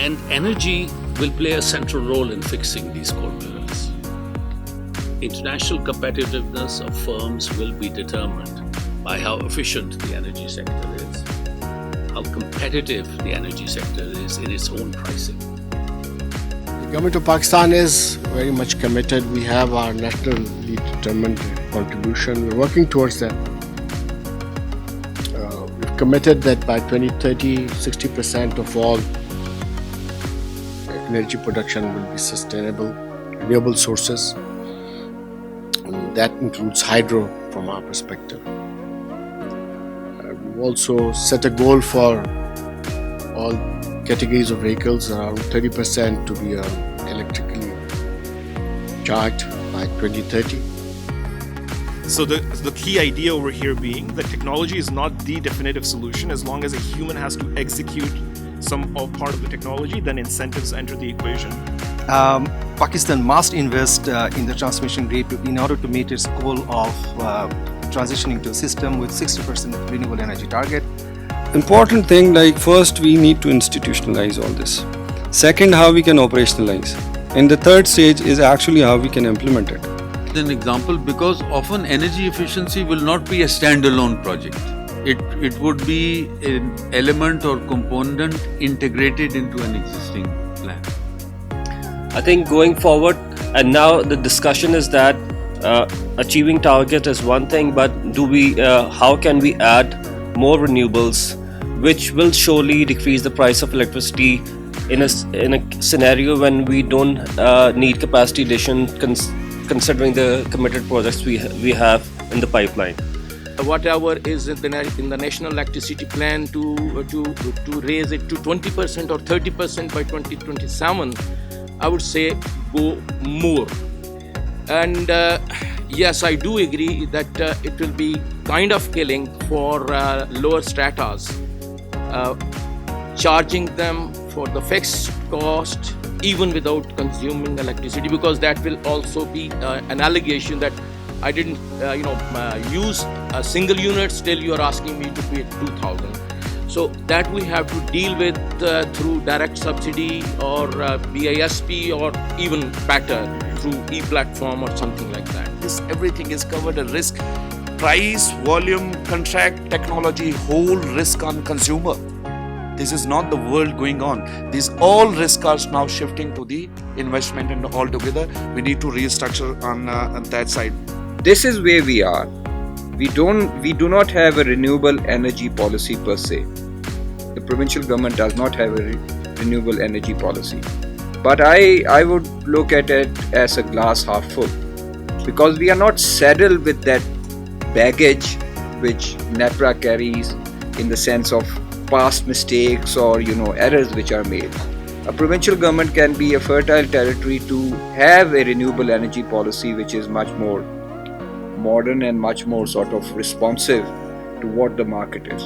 And energy will play a central role in fixing these core pillars. International competitiveness of firms will be determined by how efficient the energy sector is, how competitive the energy sector is in its own pricing. The government of Pakistan is very much committed. We have our nationally determined contribution. We're working towards that. We've committed that by 2030, 60% of all energy production will be sustainable, renewable sources. And that includes hydro from our perspective. We've also set a goal for all categories of vehicles, around 30% to be electrically charged by 2030. So the key idea over here being that technology is not the definitive solution. As long as a human has to execute some or part of the technology, then incentives enter the equation. Pakistan must invest in the transmission grid in order to meet its goal of transitioning to a system with 60% renewable energy target. Important thing, like first we need to institutionalize all this. Second, how we can operationalize. And the third stage is actually how we can implement it. An example, because often energy efficiency will not be a standalone project. It would be an element or component integrated into an existing plan. I think going forward, and now the discussion is that achieving target is one thing, but how can we add more renewables, which will surely decrease the price of electricity in a scenario when we don't need capacity addition, considering the committed projects we have in the pipeline. Whatever is in the national electricity plan to raise it to 20% or 30% by 2027, I would say go more. And yes, I do agree that it will be kind of killing for lower stratas, charging them for the fixed cost even without consuming electricity, because that will also be an allegation that I didn't use a single unit, still you are asking me to pay 2,000. So that we have to deal with through direct subsidy or BISP, or even better through e-platform or something like that. Everything is covered, a risk, price, volume, contract, technology, whole risk on consumer. This is not the world going on. These all risks are now shifting to the investment, and altogether we need to restructure on that side. This is where we are. We do not have a renewable energy policy per se. The provincial government does not have a renewable energy policy. But I would look at it as a glass half full, because we are not saddled with that baggage which NEPRA carries in the sense of past mistakes or errors which are made. A provincial government can be a fertile territory to have a renewable energy policy which is much more modern and much more sort of responsive to what the market is.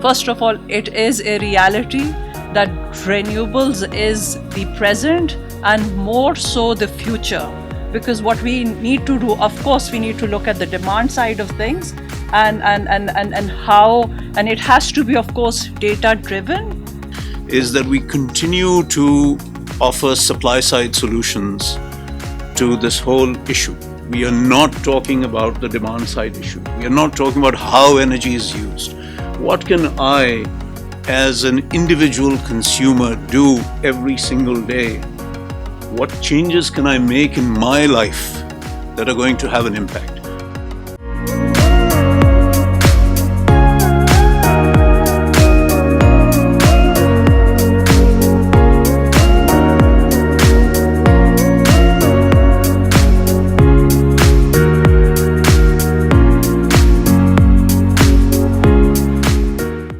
First of all, it is a reality that renewables is the present and more so the future. Because what we need to do, of course, we need to look at the demand side of things and how, and it has to be, of course, data driven. Is that we continue to offer supply side solutions to this whole issue. We are not talking about the demand side issue. We are not talking about how energy is used. What can I, as an individual consumer, do every single day? What changes can I make in my life that are going to have an impact?